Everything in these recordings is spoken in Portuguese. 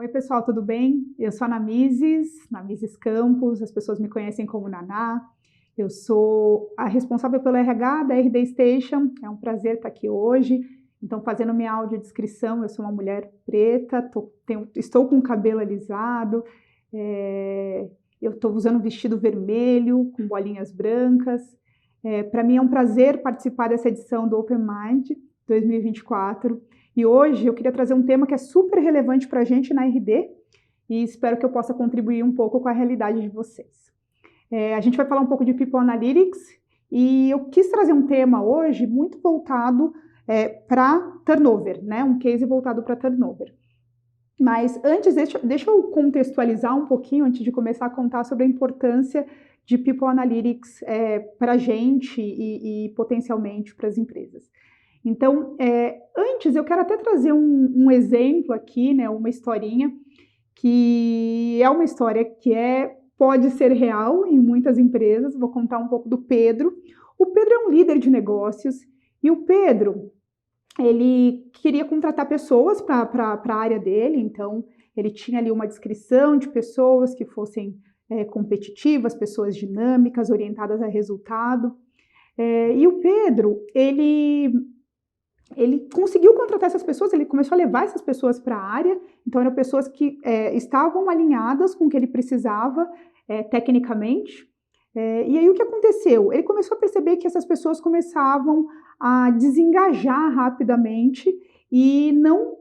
Oi, pessoal, tudo bem? Eu sou a Namises Campos, as pessoas me conhecem como Naná. Eu sou a responsável pelo RH da RD Station, é um prazer estar aqui hoje. Então, fazendo minha audiodescrição, eu sou uma mulher preta, estou com o cabelo alisado, eu estou usando um vestido vermelho com bolinhas brancas. Para mim é um prazer participar dessa edição do Open Mind 2024. E hoje eu queria trazer um tema que é super relevante para a gente na RD e espero que eu possa contribuir um pouco com a realidade de vocês. A gente vai falar um pouco de People Analytics e eu quis trazer um tema hoje muito voltado para turnover, né? Um case voltado para turnover. Mas antes, deixa eu contextualizar um pouquinho, antes de começar a contar sobre a importância de People Analytics para a gente e potencialmente para as empresas. Então, antes eu quero até trazer um exemplo aqui, né, uma historinha, que é uma história que pode ser real em muitas empresas. Vou contar um pouco do Pedro. O Pedro é um líder de negócios e o Pedro, ele queria contratar pessoas para a área dele, então ele tinha ali uma descrição de pessoas que fossem competitivas, pessoas dinâmicas, orientadas a resultado. E o Pedro, ele conseguiu contratar essas pessoas, ele começou a levar essas pessoas para a área, então eram pessoas que estavam alinhadas com o que ele precisava tecnicamente. E aí o que aconteceu? Ele começou a perceber que essas pessoas começavam a desengajar rapidamente e não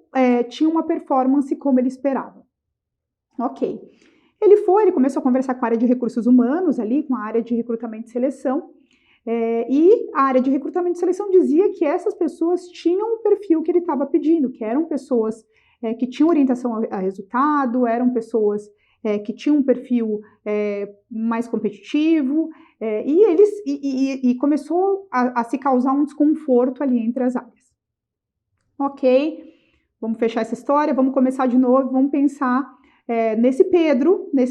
tinham uma performance como ele esperava. Ok. Ele começou a conversar com a área de recursos humanos ali, com a área de recrutamento e seleção, e a área de recrutamento e seleção dizia que essas pessoas tinham o perfil que ele estava pedindo, que eram pessoas que tinham orientação a resultado, eram pessoas que tinham um perfil mais competitivo, e começou a se causar um desconforto ali entre as áreas. Ok, vamos fechar essa história, vamos começar de novo, vamos pensar nesse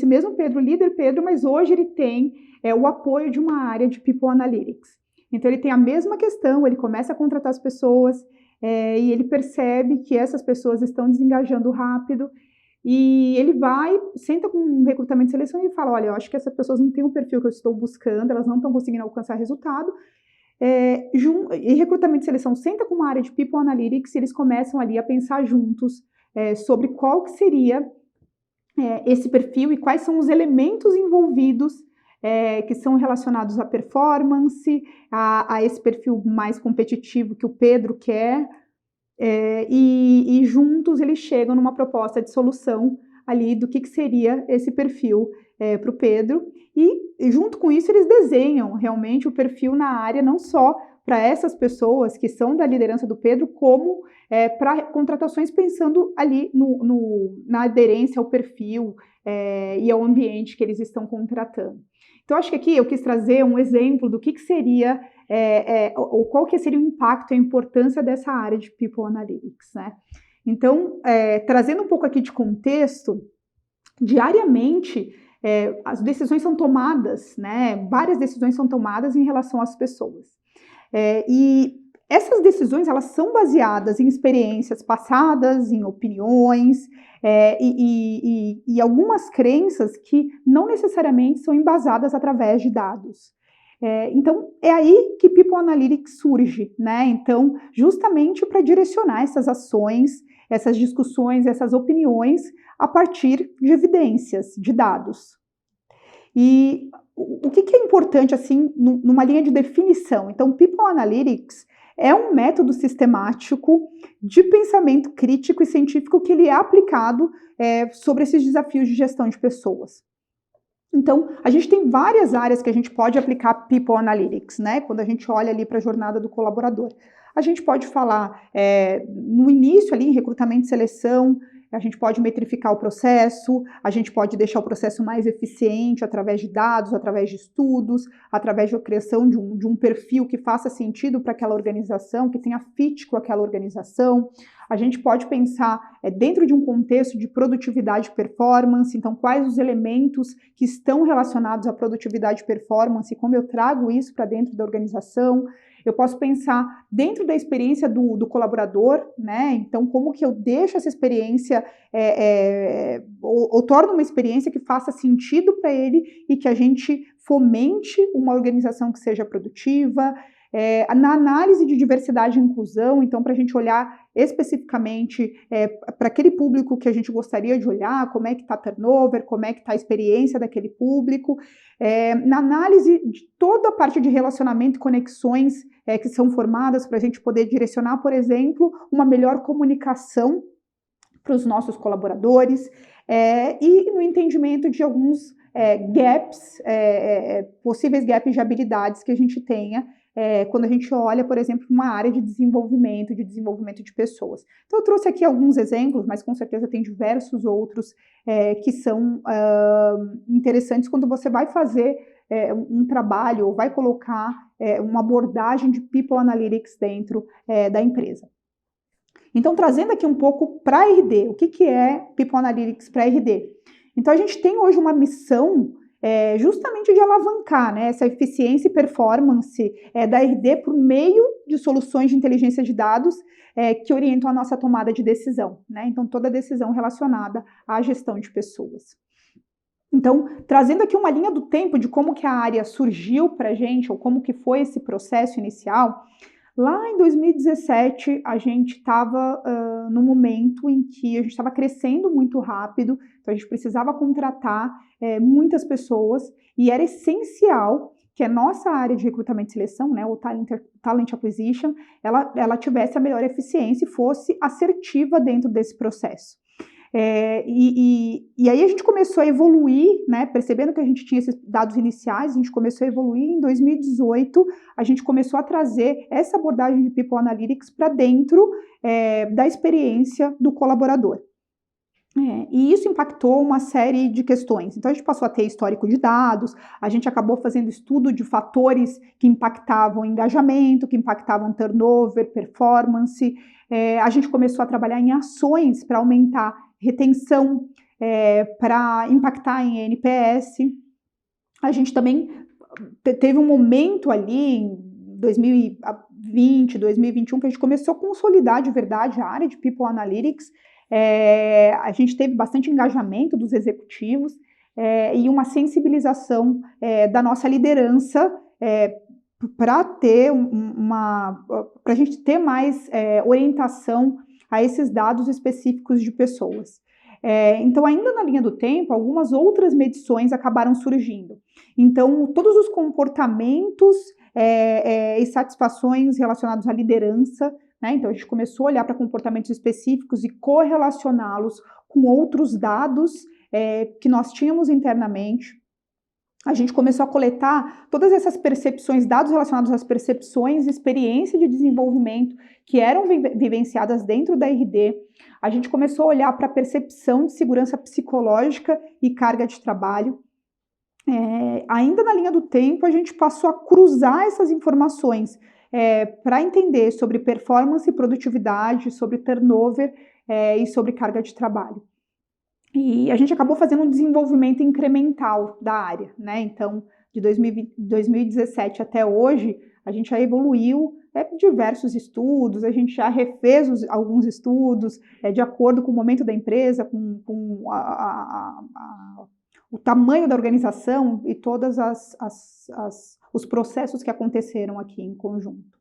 mesmo Pedro, líder Pedro, mas hoje ele tem o apoio de uma área de People Analytics. Então ele tem a mesma questão, ele começa a contratar as pessoas e ele percebe que essas pessoas estão desengajando rápido e ele senta com um recrutamento e seleção e fala, olha, eu acho que essas pessoas não têm o perfil que eu estou buscando, elas não estão conseguindo alcançar resultado. E recrutamento e seleção senta com uma área de People Analytics e eles começam ali a pensar juntos sobre qual que seria esse perfil e quais são os elementos envolvidos que são relacionados à performance, a esse perfil mais competitivo que o Pedro quer, e juntos eles chegam numa proposta de solução ali do que seria esse perfil para o Pedro, e junto com isso eles desenham realmente o perfil na área, não só para essas pessoas que são da liderança do Pedro, como para contratações pensando ali na aderência ao perfil e ao ambiente que eles estão contratando. Então, acho que aqui eu quis trazer um exemplo do que seria, ou qual que seria o impacto e a importância dessa área de People Analytics, né? Então, trazendo um pouco aqui de contexto, diariamente as decisões são tomadas, né? Várias decisões são tomadas em relação às pessoas. E essas decisões, elas são baseadas em experiências passadas, em opiniões e algumas crenças que não necessariamente são embasadas através de dados. Então, é aí que People Analytics surge, né? Então, justamente para direcionar essas ações, essas discussões, essas opiniões a partir de evidências, de dados. E o que é importante, assim, numa linha de definição? Então, People Analytics é um método sistemático de pensamento crítico e científico que ele é aplicado sobre esses desafios de gestão de pessoas. Então, a gente tem várias áreas que a gente pode aplicar People Analytics, né? Quando a gente olha ali para a jornada do colaborador. A gente pode falar no início ali em recrutamento e seleção, a gente pode metrificar o processo, a gente pode deixar o processo mais eficiente através de dados, através de estudos, através da criação de um perfil que faça sentido para aquela organização, que tenha fit com aquela organização. A gente pode pensar dentro de um contexto de produtividade e performance, então quais os elementos que estão relacionados à produtividade e performance e como eu trago isso para dentro da organização. Eu posso pensar dentro da experiência do colaborador, né? Então, como que eu deixo essa experiência, ou torno uma experiência que faça sentido para ele e que a gente fomente uma organização que seja produtiva. Na análise de diversidade e inclusão, então, para a gente olhar especificamente para aquele público que a gente gostaria de olhar, como é que está turnover, como é que está a experiência daquele público, na análise de toda a parte de relacionamento e conexões que são formadas para a gente poder direcionar, por exemplo, uma melhor comunicação para os nossos colaboradores, e no entendimento de alguns gaps, possíveis gaps de habilidades que a gente tenha quando a gente olha, por exemplo, uma área de desenvolvimento de pessoas. Então, eu trouxe aqui alguns exemplos, mas com certeza tem diversos outros que são interessantes quando você vai fazer um trabalho ou vai colocar uma abordagem de People Analytics dentro da empresa. Então, trazendo aqui um pouco para a RD, o que é People Analytics para a RD? Então, a gente tem hoje uma missão justamente de alavancar, né, essa eficiência e performance da RD por meio de soluções de inteligência de dados que orientam a nossa tomada de decisão, né? Então, toda decisão relacionada à gestão de pessoas. Então, trazendo aqui uma linha do tempo de como que a área surgiu para a gente, ou como que foi esse processo inicial. Lá em 2017, a gente estava num momento em que a gente estava crescendo muito rápido, então a gente precisava contratar muitas pessoas, e era essencial que a nossa área de recrutamento e seleção, né, o Talent Acquisition, ela tivesse a melhor eficiência e fosse assertiva dentro desse processo. E aí a gente começou a evoluir, né, percebendo que a gente tinha esses dados iniciais, a gente começou a evoluir. Em 2018, a gente começou a trazer essa abordagem de People Analytics para dentro da experiência do colaborador. E isso impactou uma série de questões. Então, a gente passou a ter histórico de dados, a gente acabou fazendo estudo de fatores que impactavam engajamento, que impactavam turnover, performance. A gente começou a trabalhar em ações para aumentar retenção, para impactar em NPS. A gente também teve um momento ali em 2020, 2021, que a gente começou a consolidar de verdade a área de People Analytics. A gente teve bastante engajamento dos executivos e uma sensibilização da nossa liderança para a gente ter mais orientação a esses dados específicos de pessoas. Então, ainda na linha do tempo, algumas outras medições acabaram surgindo. Então, todos os comportamentos e satisfações relacionados à liderança, né? Então, a gente começou a olhar para comportamentos específicos e correlacioná-los com outros dados que nós tínhamos internamente. A gente começou a coletar todas essas percepções, dados relacionados às percepções e experiência de desenvolvimento que eram vivenciadas dentro da RD. A gente começou a olhar para a percepção de segurança psicológica e carga de trabalho. Ainda na linha do tempo, a gente passou a cruzar essas informações para entender sobre performance e produtividade, sobre turnover e sobre carga de trabalho. E a gente acabou fazendo um desenvolvimento incremental da área, né? Então, de 2017 até hoje, a gente já evoluiu diversos estudos, a gente já refez alguns estudos de acordo com o momento da empresa, com o tamanho da organização e todos os processos que aconteceram aqui em conjunto.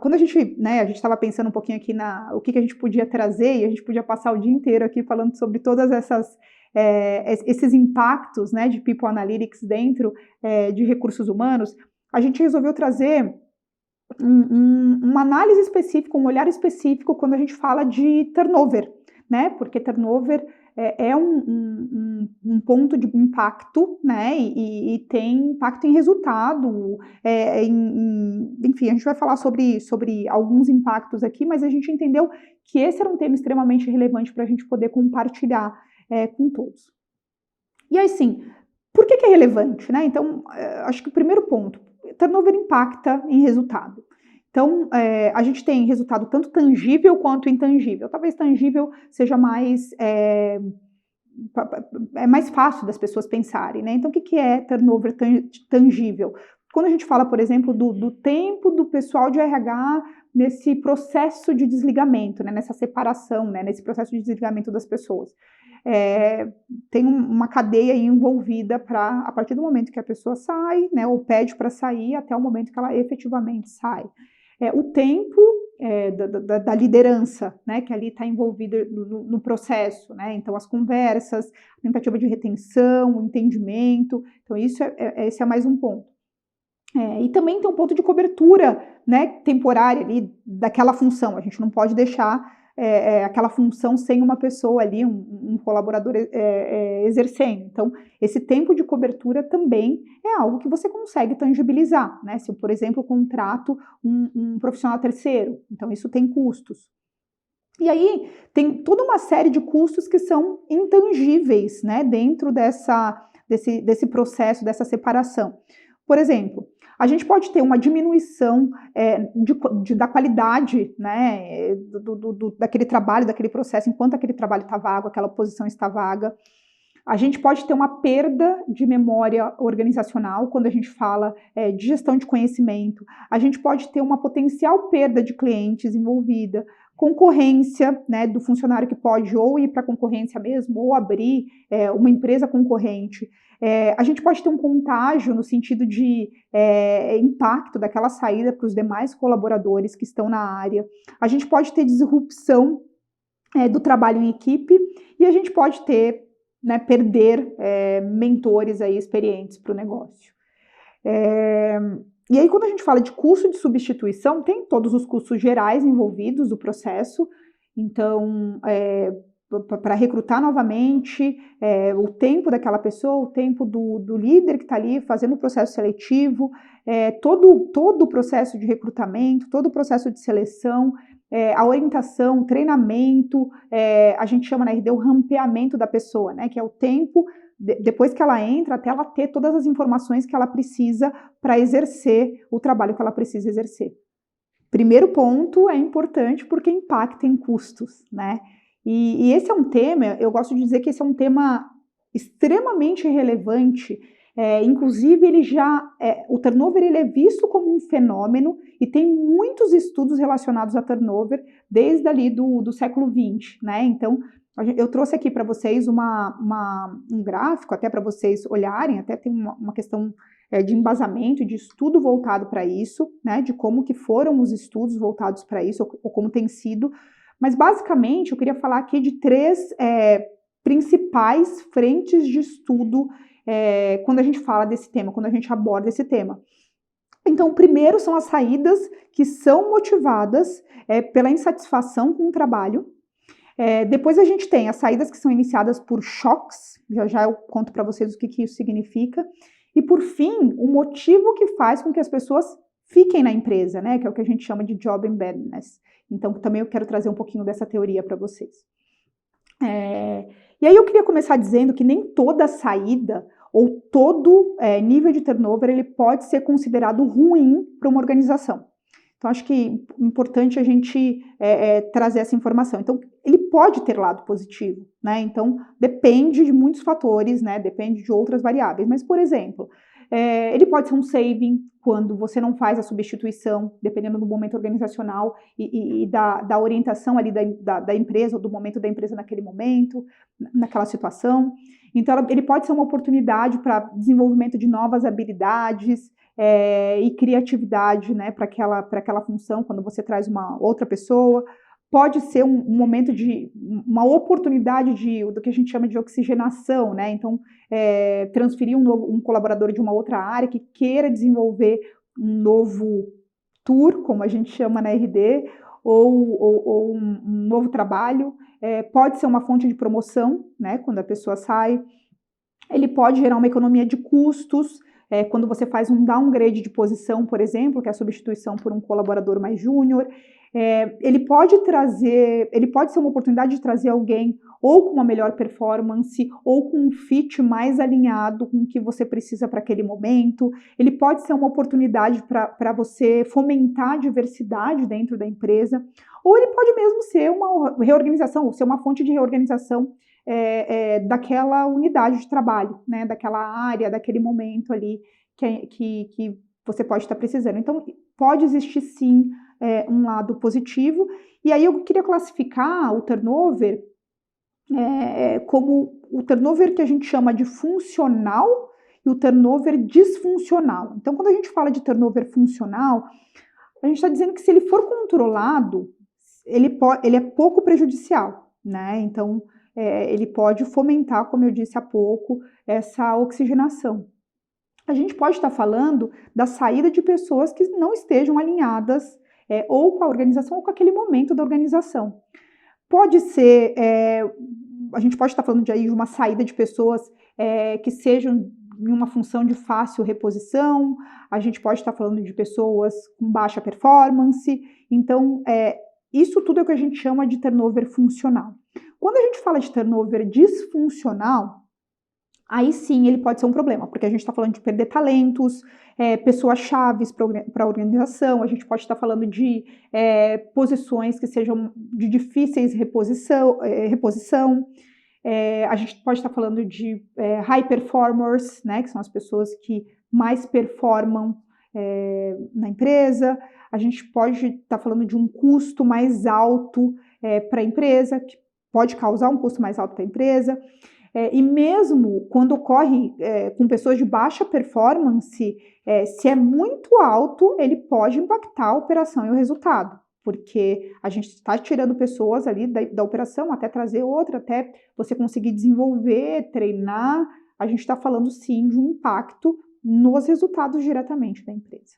Quando a gente estava pensando um pouquinho aqui o que a gente podia trazer, e a gente podia passar o dia inteiro aqui falando sobre todas esses impactos, né, de People Analytics dentro de recursos humanos, a gente resolveu trazer uma análise específica, um olhar específico quando a gente fala de turnover, né, porque turnover é um ponto de impacto, né, e tem impacto em resultado, enfim, a gente vai falar sobre alguns impactos aqui, mas a gente entendeu que esse era um tema extremamente relevante para a gente poder compartilhar com todos. E aí, sim, por que é relevante, né? Então, acho que o primeiro ponto, turnover impacta em resultado. Então, a gente tem resultado tanto tangível quanto intangível. Talvez tangível seja mais é mais fácil das pessoas pensarem, né? Então, o que é turnover tangível? Quando a gente fala, por exemplo, do tempo do pessoal de RH nesse processo de desligamento, né, nessa separação, né, nesse processo de desligamento das pessoas. Tem uma cadeia envolvida para, a partir do momento que a pessoa sai, né, ou pede para sair, até o momento que ela efetivamente sai. O tempo da liderança, né, que ali está envolvida no processo, né, então as conversas, tentativa de retenção, o entendimento, então esse é mais um ponto. E também tem um ponto de cobertura, né, temporária ali daquela função. A gente não pode deixar aquela função sem uma pessoa ali, um colaborador exercendo. Então, esse tempo de cobertura também é algo que você consegue tangibilizar, né? Se eu, por exemplo, contrato um profissional terceiro, então isso tem custos. E aí tem toda uma série de custos que são intangíveis, né, dentro desse processo, dessa separação. Por exemplo, a gente pode ter uma diminuição da qualidade, né, daquele trabalho, daquele processo, enquanto aquele trabalho está vago, aquela posição está vaga. A gente pode ter uma perda de memória organizacional quando a gente fala de gestão de conhecimento. A gente pode ter uma potencial perda de clientes envolvida, concorrência, né, do funcionário que pode ou ir para a concorrência mesmo, ou abrir uma empresa concorrente. A gente pode ter um contágio no sentido de impacto daquela saída para os demais colaboradores que estão na área. A gente pode ter disrupção do trabalho em equipe e a gente pode ter, né, perder mentores aí experientes para o negócio. E aí, quando a gente fala de custo de substituição, tem todos os custos gerais envolvidos do processo. Então, para recrutar novamente, o tempo daquela pessoa, o tempo do líder que está ali fazendo o processo seletivo, todo o processo de recrutamento, todo o processo de seleção, a orientação, o treinamento, a gente chama na RD o rampeamento da pessoa, né, que é o tempo depois que ela entra, até ela ter todas as informações que ela precisa para exercer o trabalho que ela precisa exercer. Primeiro ponto é importante porque impacta em custos, né? E esse é um tema, eu gosto de dizer que esse é um tema extremamente relevante, inclusive o turnover ele é visto como um fenômeno e tem muitos estudos relacionados a turnover desde ali do século XX, né? Então, eu trouxe aqui para vocês um gráfico, até para vocês olharem, até tem uma questão de embasamento, de estudo voltado para isso, né, de como que foram os estudos voltados para isso, ou como tem sido, mas basicamente eu queria falar aqui de 3 principais frentes de estudo quando a gente fala desse tema, quando a gente aborda esse tema. Então, primeiro são as saídas que são motivadas pela insatisfação com o trabalho. Depois a gente tem as saídas que são iniciadas por choques, já eu conto para vocês o que isso significa, e por fim, o motivo que faz com que as pessoas fiquem na empresa, né, que é o que a gente chama de job embeddedness. Então, também eu quero trazer um pouquinho dessa teoria para vocês. E aí eu queria começar dizendo que nem toda saída ou todo nível de turnover ele pode ser considerado ruim para uma organização. Então, acho que é importante a gente trazer essa informação. Então, ele pode ter lado positivo, né? Então, depende de muitos fatores, né? Depende de outras variáveis. Mas, por exemplo, ele pode ser um saving quando você não faz a substituição, dependendo do momento organizacional e da orientação ali da empresa, ou do momento da empresa naquele momento, naquela situação. Então, ele pode ser uma oportunidade para desenvolvimento de novas habilidades, e criatividade, né, para aquela função, quando você traz uma outra pessoa. Pode ser um momento de uma oportunidade do que a gente chama de oxigenação, né? Então, transferir um colaborador de uma outra área que queira desenvolver um novo tour, como a gente chama na RD, ou um novo trabalho. Pode ser uma fonte de promoção, né, quando a pessoa sai. Ele pode gerar uma economia de custos, quando você faz um downgrade de posição, por exemplo, que é a substituição por um colaborador mais júnior. Ele pode ser uma oportunidade de trazer alguém ou com uma melhor performance, ou com um fit mais alinhado com o que você precisa para aquele momento. Ele pode ser uma oportunidade para você fomentar a diversidade dentro da empresa, ou ele pode mesmo ser uma reorganização, ou ser uma fonte de reorganização daquela unidade de trabalho, né, daquela área, daquele momento ali que você pode estar precisando. Então, pode existir sim um lado positivo, e aí eu queria classificar o turnover como o turnover que a gente chama de funcional e o turnover disfuncional. Então, quando a gente fala de turnover funcional, a gente está dizendo que se ele for controlado, ele é pouco prejudicial, né? Então, ele pode fomentar, como eu disse há pouco, essa oxigenação. A gente pode estar falando da saída de pessoas que não estejam alinhadas ou com a organização ou com aquele momento da organização. Pode ser, a gente pode estar falando de uma saída de pessoas que sejam em uma função de fácil reposição, a gente pode estar falando de pessoas com baixa performance. Então, isso tudo é o que a gente chama de turnover funcional. Quando a gente fala de turnover disfuncional, aí sim ele pode ser um problema, porque a gente está falando de perder talentos, pessoas chaves para a organização, a gente pode estar falando de posições que sejam de difíceis reposição, a gente pode estar falando de high performers, né, que são as pessoas que mais performam na empresa. A gente pode estar falando de um custo mais alto para a empresa, que pode causar um custo mais alto para a empresa. E mesmo quando ocorre com pessoas de baixa performance, se é muito alto, ele pode impactar a operação e o resultado, porque a gente está tirando pessoas ali da operação até trazer outra, até você conseguir desenvolver, treinar. A gente está falando sim de um impacto nos resultados diretamente da empresa.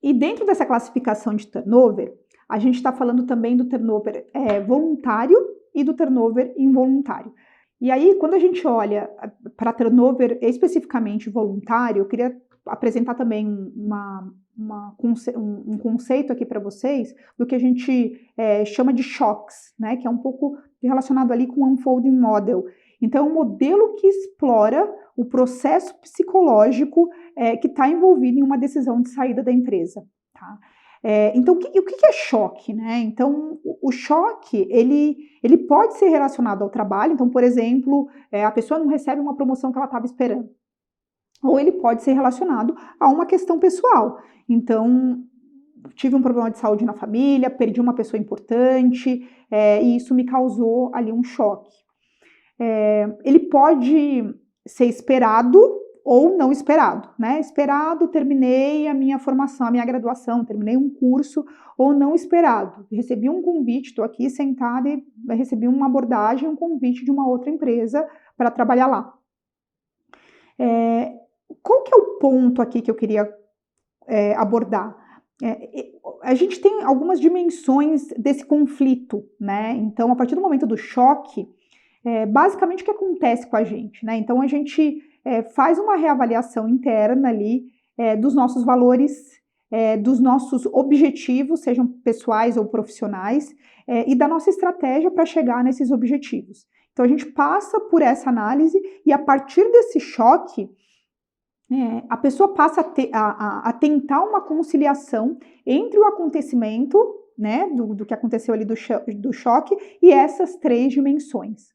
E dentro dessa classificação de turnover, a gente está falando também do turnover voluntário e do turnover involuntário. E aí, quando a gente olha para turnover especificamente voluntário, eu queria apresentar também um conceito aqui para vocês do que a gente chama de shocks, né? Que é um pouco relacionado ali com o unfolding model. Então, é um modelo que explora o processo psicológico que está envolvido em uma decisão de saída da empresa, tá? Então, o que é choque, né? Então, o choque, ele pode ser relacionado ao trabalho. Então, por exemplo, a pessoa não recebe uma promoção que ela estava esperando. Ou ele pode ser relacionado a uma questão pessoal. Então, tive um problema de saúde na família, perdi uma pessoa importante, e isso me causou ali um choque. Ele pode ser esperado ou não esperado, né? Esperado, terminei a minha formação, a minha graduação, terminei um curso, ou não esperado. Recebi um convite, estou aqui sentada e recebi uma abordagem, um convite de uma outra empresa para trabalhar lá. Qual que é o ponto aqui que eu queria abordar? A gente tem algumas dimensões desse conflito, né? Então, a partir do momento do choque, basicamente o que acontece com a gente, né? Então, a gente faz uma reavaliação interna ali dos nossos valores, dos nossos objetivos, sejam pessoais ou profissionais, e da nossa estratégia para chegar nesses objetivos. Então, a gente passa por essa análise e, a partir desse choque, a pessoa passa a tentar uma conciliação entre o acontecimento, né, do que aconteceu ali do choque, e essas três dimensões.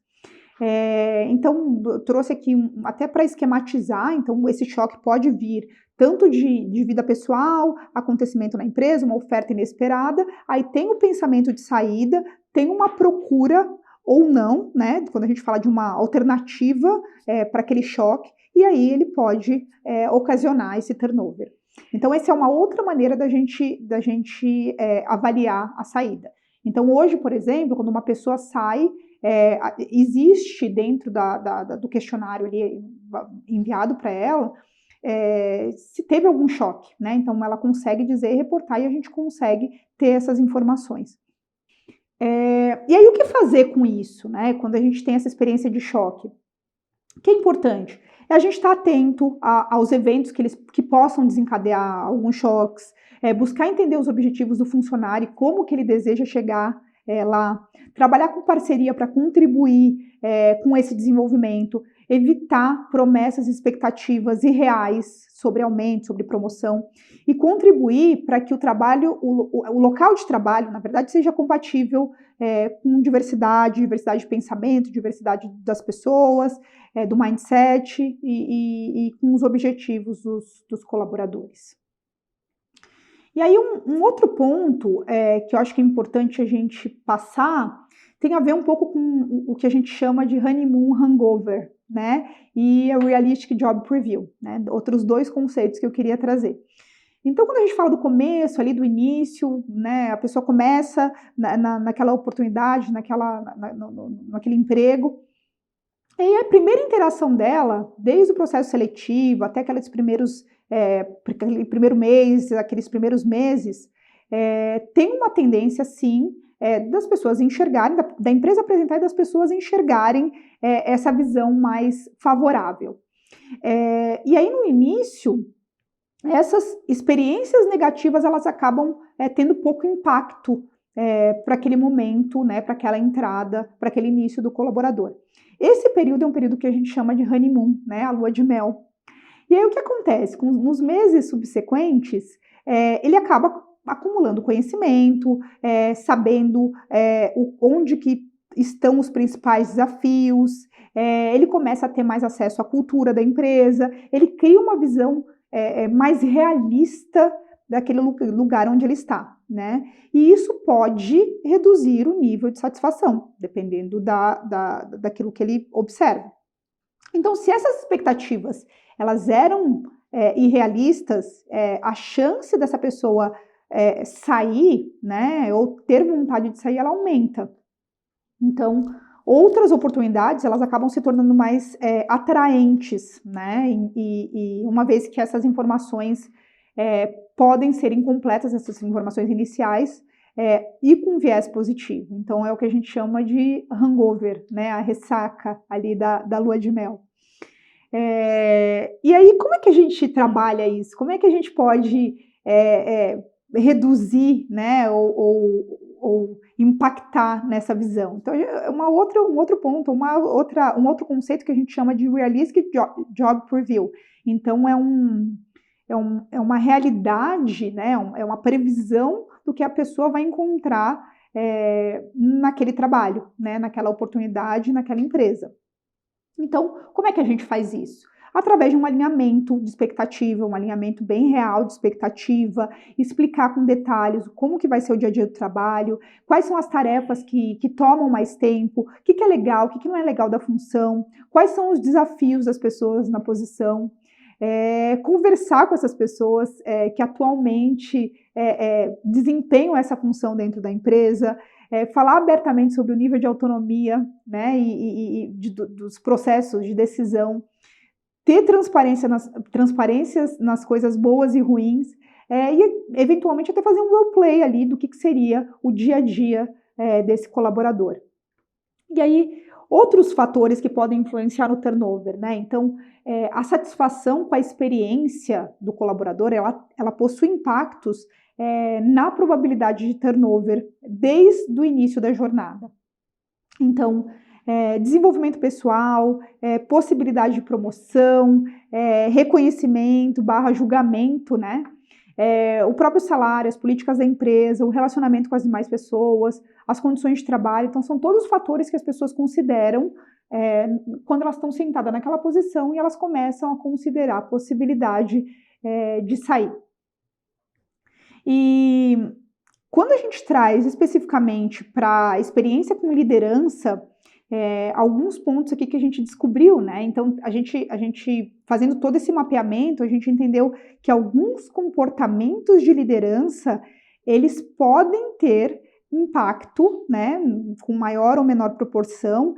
Então, eu trouxe aqui até para esquematizar. Então, esse choque pode vir tanto de vida pessoal, acontecimento na empresa, uma oferta inesperada, aí tem o pensamento de saída, tem uma procura ou não, né, quando a gente fala de uma alternativa para aquele choque, e aí ele pode ocasionar esse turnover. Então, essa é uma outra maneira da gente avaliar a saída. Então, hoje, por exemplo, quando uma pessoa sai, existe dentro do questionário ali enviado para ela, se teve algum choque, né? Então, ela consegue dizer, reportar, e a gente consegue ter essas informações. E aí, o que fazer com isso, né? Quando a gente tem essa experiência de choque? O que é importante? É a gente estar atento aos eventos que possam desencadear alguns choques, buscar entender os objetivos do funcionário e como que ele deseja chegar lá, trabalhar com parceria para contribuir com esse desenvolvimento, evitar promessas e expectativas irreais sobre aumento, sobre promoção, e contribuir para que o trabalho, o local de trabalho, na verdade, seja compatível com diversidade de pensamento, diversidade das pessoas, do mindset e com os objetivos dos colaboradores. E aí um outro ponto que eu acho que é importante a gente passar tem a ver um pouco com o que a gente chama de honeymoon hangover, né? E a realistic job preview, né? Outros dois conceitos que eu queria trazer. Então, quando a gente fala do começo, ali do início, né, a pessoa começa naquela oportunidade, naquele emprego, e a primeira interação dela, desde o processo seletivo até aquele primeiro mês, aqueles primeiros meses, tem uma tendência, sim, das pessoas enxergarem, da empresa apresentar e das pessoas enxergarem essa visão mais favorável. E aí, no início, essas experiências negativas, elas acabam tendo pouco impacto para aquele momento, né, para aquela entrada, para aquele início do colaborador. Esse período é um período que a gente chama de honeymoon, né, a lua de mel. E aí o que acontece? Nos meses subsequentes, ele acaba acumulando conhecimento, sabendo onde que estão os principais desafios, ele começa a ter mais acesso à cultura da empresa, ele cria uma visão mais realista daquele lugar onde ele está, né? E isso pode reduzir o nível de satisfação, dependendo daquilo que ele observa. Então, se essas expectativas elas eram irrealistas, a chance dessa pessoa sair, né, ou ter vontade de sair, ela aumenta. Então, outras oportunidades, elas acabam se tornando mais atraentes, né? E uma vez que essas informações podem ser incompletas, essas informações iniciais, e com viés positivo. Então, é o que a gente chama de hangover, né? A ressaca ali da lua de mel. E aí, como é que a gente trabalha isso? Como é que a gente pode reduzir, né? Ou impactar nessa visão. Então, um outro ponto, um outro conceito que a gente chama de realistic job preview. Então, é uma realidade, né? É uma previsão do que a pessoa vai encontrar naquele trabalho, né? Naquela oportunidade, naquela empresa. Então, como é que a gente faz isso? Através de um alinhamento de expectativa, um alinhamento bem real de expectativa, explicar com detalhes como que vai ser o dia a dia do trabalho, quais são as tarefas que tomam mais tempo, o que é legal, o que não é legal da função, quais são os desafios das pessoas na posição, conversar com essas pessoas que atualmente desempenham essa função dentro da empresa, falar abertamente sobre o nível de autonomia, né, dos processos de decisão, ter transparências nas coisas boas e ruins, e eventualmente até fazer um roleplay ali do que seria o dia a dia desse colaborador. E aí, outros fatores que podem influenciar no turnover, né? Então, a satisfação com a experiência do colaborador, ela possui impactos na probabilidade de turnover desde o início da jornada. Então, desenvolvimento pessoal, possibilidade de promoção, reconhecimento / julgamento, né? O próprio salário, as políticas da empresa, o relacionamento com as demais pessoas, as condições de trabalho. Então, são todos os fatores que as pessoas consideram quando elas estão sentadas naquela posição e elas começam a considerar a possibilidade de sair. E quando a gente traz especificamente para a experiência com liderança, alguns pontos aqui que a gente descobriu, né? Então, a gente fazendo todo esse mapeamento, a gente entendeu que alguns comportamentos de liderança, eles podem ter impacto, né, com maior ou menor proporção,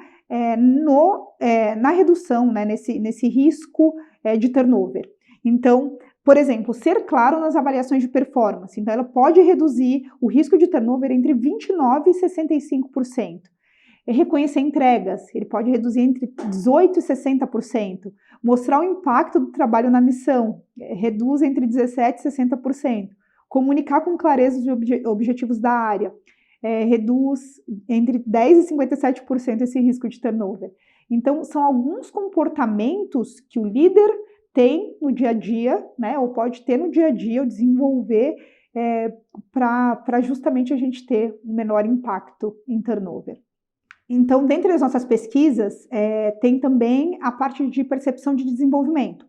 na redução, né, nesse risco de turnover. Então, por exemplo, ser claro nas avaliações de performance. Então, ela pode reduzir o risco de turnover entre 29% e 65%. Reconhecer entregas, ele pode reduzir entre 18% e 60%. Mostrar o impacto do trabalho na missão, reduz entre 17% e 60%. Comunicar com clareza os objetivos da área. reduz entre 10% e 57% esse risco de turnover. Então, são alguns comportamentos que o líder tem no dia a dia, né, ou pode ter no dia a dia, ou desenvolver para justamente a gente ter um menor impacto em turnover. Então, dentre as nossas pesquisas, tem também a parte de percepção de desenvolvimento.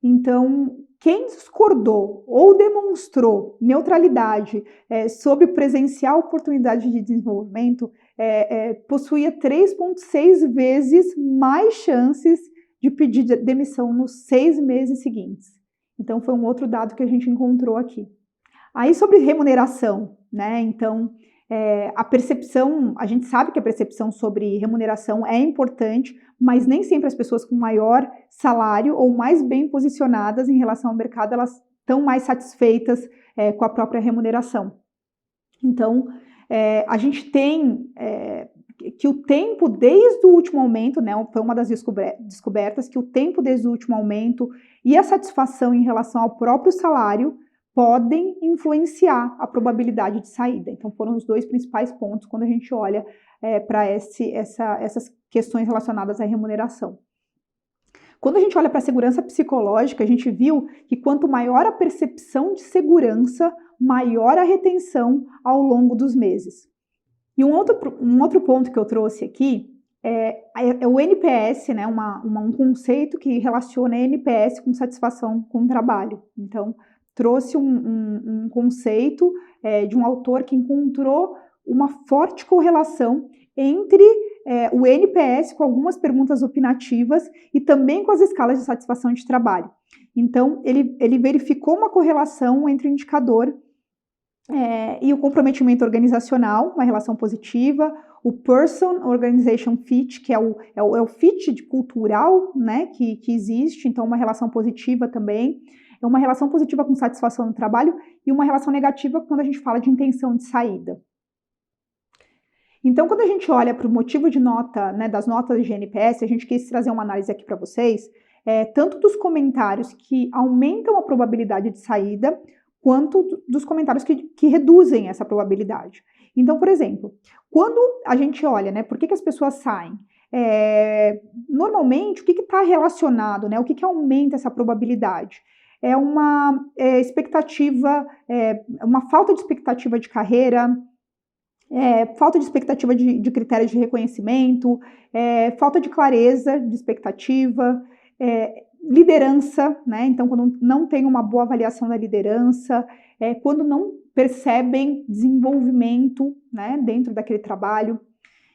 Então, quem discordou ou demonstrou neutralidade sobre presenciar oportunidade de desenvolvimento possuía 3,6 vezes mais chances de pedir demissão nos 6 meses seguintes. Então, foi um outro dado que a gente encontrou aqui. Aí, sobre remuneração, né? Então, a percepção, a gente sabe que a percepção sobre remuneração é importante, mas nem sempre as pessoas com maior salário ou mais bem posicionadas em relação ao mercado, elas estão mais satisfeitas com a própria remuneração. Então, a gente tem que o tempo desde o último aumento, né, foi uma das descobertas, que o tempo desde o último aumento e a satisfação em relação ao próprio salário podem influenciar a probabilidade de saída. Então, foram os dois principais pontos quando a gente olha para essas questões relacionadas à remuneração. Quando a gente olha para a segurança psicológica, a gente viu que quanto maior a percepção de segurança, maior a retenção ao longo dos meses. E um outro ponto que eu trouxe aqui é o NPS, né, um conceito que relaciona NPS com satisfação com o trabalho. Então, trouxe um conceito de um autor que encontrou uma forte correlação entre o NPS com algumas perguntas opinativas e também com as escalas de satisfação de trabalho. Então, ele verificou uma correlação entre o indicador e o comprometimento organizacional, uma relação positiva, o Person-Organization Fit, que é o fit cultural, né, que existe, então uma relação positiva também. É uma relação positiva com satisfação no trabalho e uma relação negativa quando a gente fala de intenção de saída. Então, quando a gente olha para o motivo de nota, né, das notas de NPS, a gente quis trazer uma análise aqui para vocês, tanto dos comentários que aumentam a probabilidade de saída, quanto dos comentários que reduzem essa probabilidade. Então, por exemplo, quando a gente olha, né, por que as pessoas saem? Normalmente, o que está relacionado, né, o que aumenta essa probabilidade? É uma expectativa, uma falta de expectativa de carreira, falta de expectativa de critérios de reconhecimento, falta de clareza de expectativa, liderança, né? Então, quando não tem uma boa avaliação da liderança, quando não percebem desenvolvimento, né, dentro daquele trabalho.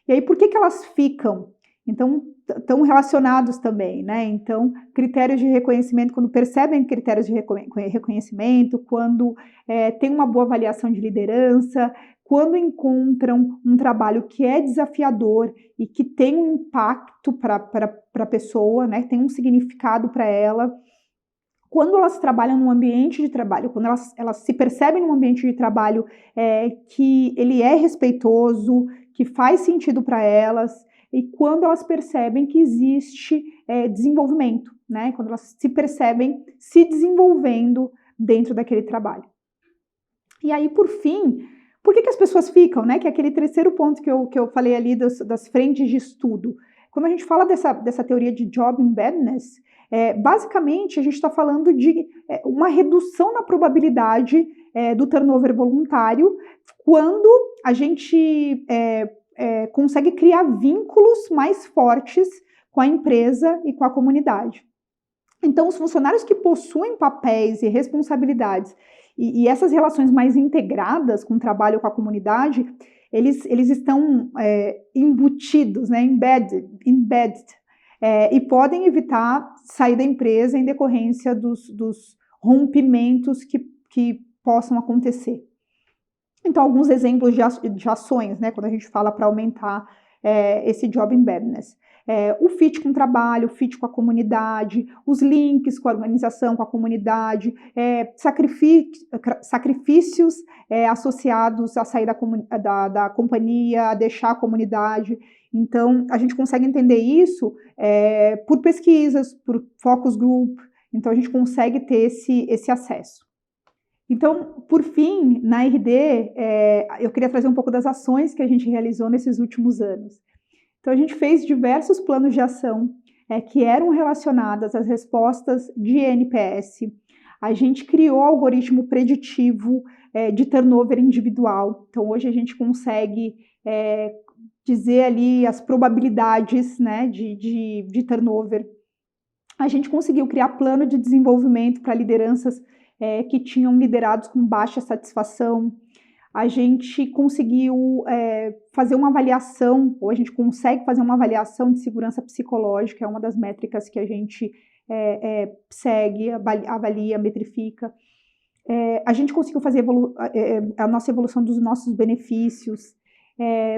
E aí, por que elas ficam? Então, estão relacionados também, né? Então, critérios de reconhecimento, quando percebem critérios de reconhecimento, quando tem uma boa avaliação de liderança, quando encontram um trabalho que é desafiador e que tem um impacto para a pessoa, né? Tem um significado para ela. Quando elas trabalham num ambiente de trabalho, quando elas se percebem num ambiente de trabalho que ele é respeitoso, que faz sentido para elas, e quando elas percebem que existe desenvolvimento, né? Quando elas se percebem se desenvolvendo dentro daquele trabalho. E aí, por fim, por que as pessoas ficam, né? Que é aquele terceiro ponto que eu falei ali das frentes de estudo. Quando a gente fala dessa teoria de job embeddedness, basicamente a gente está falando de uma redução na probabilidade do turnover voluntário quando a gente consegue criar vínculos mais fortes com a empresa e com a comunidade. Então, os funcionários que possuem papéis e responsabilidades e essas relações mais integradas com o trabalho com a comunidade, eles estão embutidos, né, embedded, e podem evitar sair da empresa em decorrência dos rompimentos que possam acontecer. Então, alguns exemplos de ações, né, quando a gente fala para aumentar esse job embeddedness. O fit com o trabalho, o fit com a comunidade, os links com a organização, com a comunidade, sacrifícios associados a sair da companhia, a deixar a comunidade. Então, a gente consegue entender isso por pesquisas, por focus group, então a gente consegue ter esse acesso. Então, por fim, na RD, eu queria trazer um pouco das ações que a gente realizou nesses últimos anos. Então, a gente fez diversos planos de ação que eram relacionadas às respostas de NPS. A gente criou algoritmo preditivo de turnover individual. Então, hoje a gente consegue dizer ali as probabilidades, né, de turnover. A gente conseguiu criar plano de desenvolvimento para lideranças que tinham liderados com baixa satisfação. A gente conseguiu fazer uma avaliação, ou a gente consegue fazer uma avaliação de segurança psicológica, é uma das métricas que a gente segue, avalia, metrifica. A gente conseguiu fazer a nossa evolução dos nossos benefícios,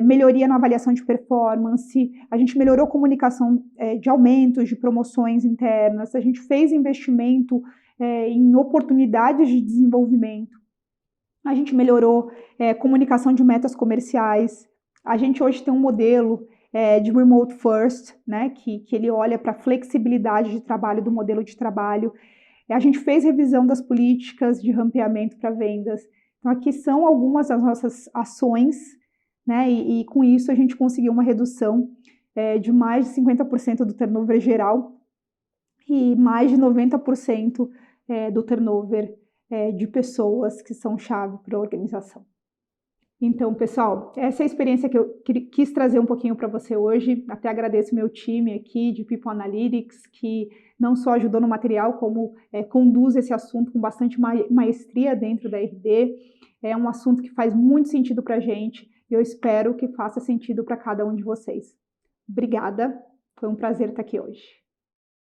melhoria na avaliação de performance, a gente melhorou a comunicação de aumentos, de promoções internas, a gente fez investimento em oportunidades de desenvolvimento, a gente melhorou comunicação de metas comerciais, a gente hoje tem um modelo de remote first, né, que ele olha para a flexibilidade de trabalho do modelo de trabalho. A gente fez revisão das políticas de rampeamento para vendas. Então, aqui são algumas das nossas ações, né? E com isso a gente conseguiu uma redução de mais de 50% do turnover geral e mais de 90% do turnover de pessoas que são chave para a organização. Então, pessoal, essa é a experiência que eu quis trazer um pouquinho para você hoje. Até agradeço meu time aqui de People Analytics, que não só ajudou no material, como conduz esse assunto com bastante maestria dentro da RD. É um assunto que faz muito sentido para a gente e eu espero que faça sentido para cada um de vocês. Obrigada, foi um prazer estar aqui hoje.